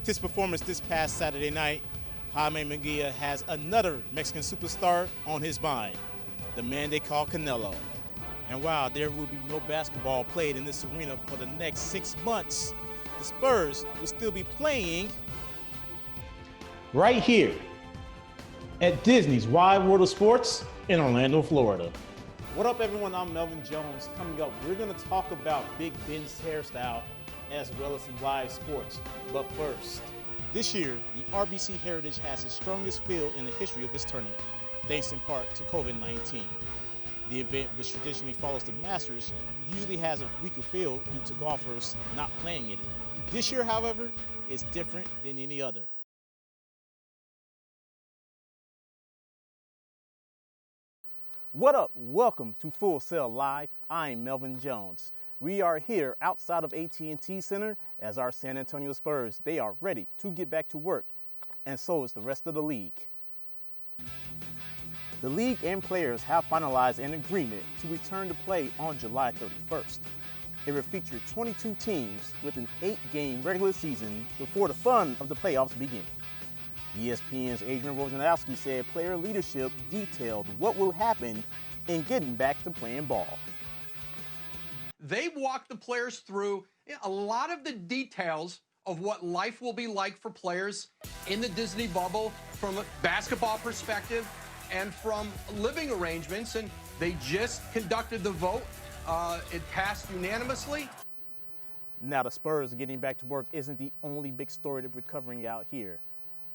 With his performance this past Saturday night, Jaime Munguia has another Mexican superstar on his mind, the man they call Canelo. And while there will be no basketball played in this arena for the next 6 months, the Spurs will still be playing right here at Disney's Wide World of Sports in Orlando, Florida. What up, everyone? I'm Melvin Jones. Coming up, we're going to talk about Big Ben's hairstyle as well as some live sports. But first, this year, the RBC Heritage has its strongest field in the history of this tournament, thanks in part to COVID-19. The event, which traditionally follows the Masters, usually has a weaker field due to golfers not playing in it. This year, however, is different than any other. What up? Welcome to Full Sail Live. I'm Melvin Jones. We are here outside of AT&T Center as our San Antonio Spurs, they are ready to get back to work, and so is the rest of the league. The league and players have finalized an agreement to return to play on July 31st. It will feature 22 teams with an 8-game regular season before the fun of the playoffs begin. ESPN's Adrian Wojnarowski said player leadership detailed what will happen in getting back to playing ball. They walked the players through a lot of the details of what life will be like for players in the Disney bubble from a basketball perspective and from living arrangements, and they just conducted the vote. It passed unanimously. Now, the Spurs getting back to work isn't the only big story that's recovering out here.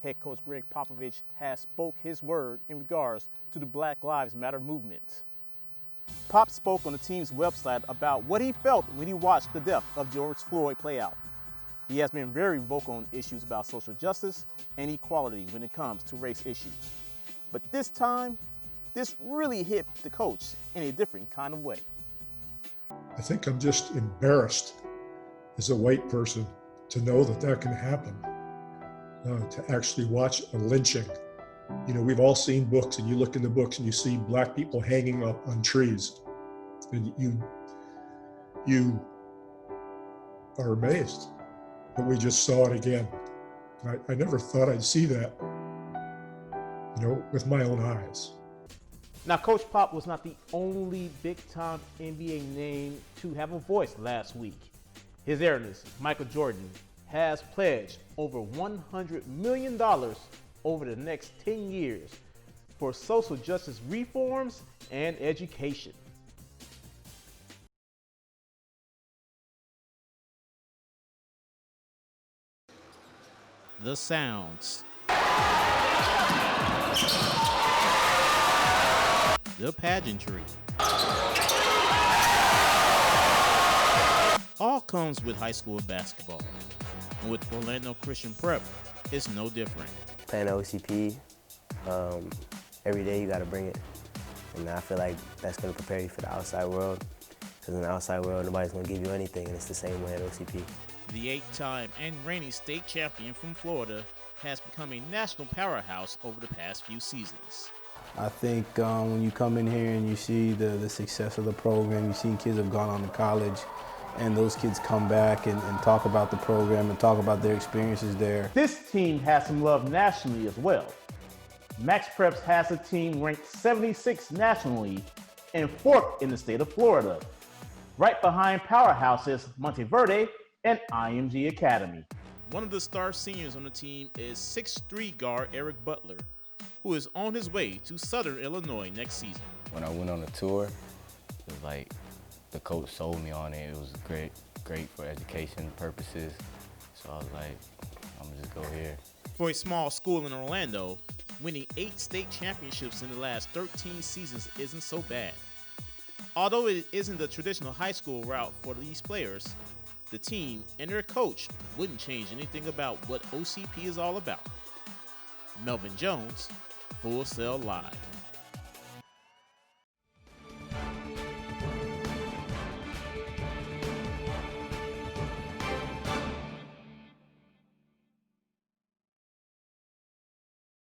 Head coach Greg Popovich has spoke his word in regards to the Black Lives Matter movement. Pop spoke on the team's website about what he felt when he watched the death of George Floyd play out. He has been very vocal on issues about social justice and equality when it comes to race issues. But this time, this really hit the coach in a different kind of way. I think I'm just embarrassed as a white person to know that that can happen. To actually watch a lynching. You know, we've all seen books, and you look in the books and you see black people hanging up on trees, and you are amazed. But we just saw it again. I never thought I'd see that, you know, with my own eyes. Now, Coach Pop was not the only big-time NBA name to have a voice last week. His heiress, Michael Jordan, has pledged over $100 million over the next 10 years for social justice reforms and education. The sounds. The pageantry. All comes with high school basketball. And with Orlando Christian Prep, it's no different. Playing the OCP, every day you got to bring it. And I feel like that's going to prepare you for the outside world. Because in the outside world, nobody's going to give you anything, and it's the same way at OCP. The 8-time and reigning state champion from Florida has become a national powerhouse over the past few seasons. I think when you come in here and you see the success of the program, you see kids have gone on to college, and those kids come back and talk about the program and talk about their experiences there. This team has some love nationally as well. Max Preps has a team ranked 76th nationally and 4th in the state of Florida, right behind powerhouses Monteverde and IMG Academy. One of the star seniors on the team is 6'3" guard Eric Butler, who is on his way to Southern Illinois next season. When I went on the tour, it was like the coach sold me on it. It was great for education purposes. So I was like, I'm gonna just go here. For a small school in Orlando, winning 8 state championships in the last 13 seasons isn't so bad. Although it isn't the traditional high school route for these players, the team and their coach wouldn't change anything about what OCP is all about. Melvin Jones, Full Sail Live.